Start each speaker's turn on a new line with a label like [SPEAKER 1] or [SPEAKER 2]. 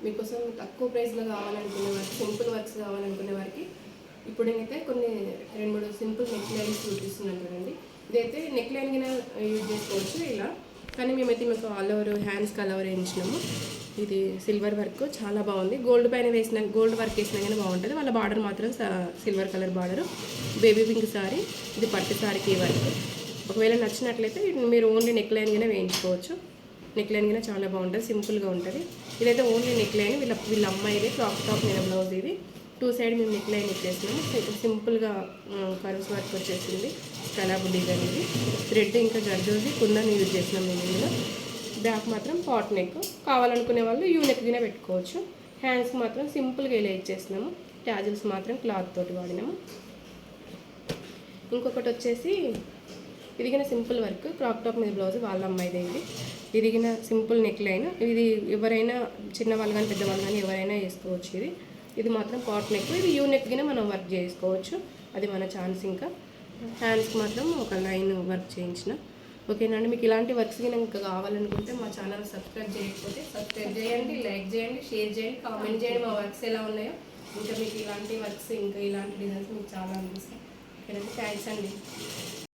[SPEAKER 1] మీకోసం తక్కువ ప్రైస్లో కావాలనుకునే వారికి, సింపుల్ వర్క్స్ కావాలనుకునే వారికి ఇప్పుడు నేనైతే కొన్ని 2-3 సింపుల్ నెక్ లైన్స్ చూపిస్తున్నాను చూడండి. ఇదైతే నెక్ లైన్ కింద యూజ్ చేసుకోవచ్చు ఇలా, కానీ మేమైతే మీకు ఆల్ ఓవర్ హ్యాండ్స్కి ఆల్ ఓవర్ వేయించినాము. ఇది సిల్వర్ వర్క్ చాలా బాగుంది. గోల్డ్ పైన వేసిన, గోల్డ్ వర్క్ వేసినా కానీ బాగుంటుంది. వాళ్ళ బార్డర్ మాత్రం silver colour border. Baby pink sorry, ఇది పట్టు సారీకి వర్క్. ఒకవేళ నచ్చినట్లయితే మీరు ఓన్లీ నెక్ లైన్ కింద వేయించుకోవచ్చు. నెక్ లైన్ కింద చాలా బాగుంటుంది, సింపుల్గా ఉంటుంది. ఇదైతే ఓన్లీ నెక్ లైన్, వీళ్ళ అమ్మాయిది క్రాప్ టాప్ మీద బ్లౌజ్. ఇది 2 సైడ్ మేము నెక్ లైన్ ఇచ్చేసినాము. సింపుల్గా కర్వ్స్ వర్క్ వచ్చేసింది. స్కలాబ్ డిజైన్ ఇది. థ్రెడ్ ఇంకా జర్దోసి కుందని యూజ్ చేసినాం మేము ఇందులో. బ్యాక్ మాత్రం పాట్ నెక్, కావాలనుకునే వాళ్ళు యూ నెక్ కింద పెట్టుకోవచ్చు. హ్యాండ్స్కి మాత్రం సింపుల్గా ఇలా ఇచ్చేసినాము. ట్యాజిల్స్ మాత్రం క్లాత్ తోటి వాడినాము. ఇంకొకటి వచ్చేసి ఇదిగిన సింపుల్ వర్క్, క్రాప్ టాప్ మీద బ్లౌజ్, వాళ్ళ అమ్మాయిదే ఇది. ఇదిగిన సింపుల్ నెక్ లైన్. ఇది ఎవరైనా చిన్నవాళ్ళు కానీ పెద్దవాళ్ళు కానీ ఎవరైనా వేసుకోవచ్చు. ఇది మాత్రం పాట్ నెక్. ఇది యూ నెక్ కింద మనం వర్క్ చేసుకోవచ్చు, అది మన ఛాన్స్. ఇంకా హ్యాండ్స్కి మాత్రం ఒక లైన్ వర్క్ చేయించిన. ఓకేనండి. మీకు ఇలాంటి వర్క్స్ కింద ఇంకా కావాలనుకుంటే మా ఛానల్ సబ్స్క్రైబ్ చేయకపోతే సబ్స్క్రైబ్ చేయండి, లైక్ చేయండి, షేర్ చేయండి, కామెంట్ చేయండి మా వర్క్స్ ఎలా ఉన్నాయో. ఇంకా మీకు ఇలాంటి వర్క్స్, ఇంకా ఇలాంటి డిజైన్స్ మీకు చాలా అనిపిస్తాయి. ఓకేనండి. థ్యాంక్స్ అండి.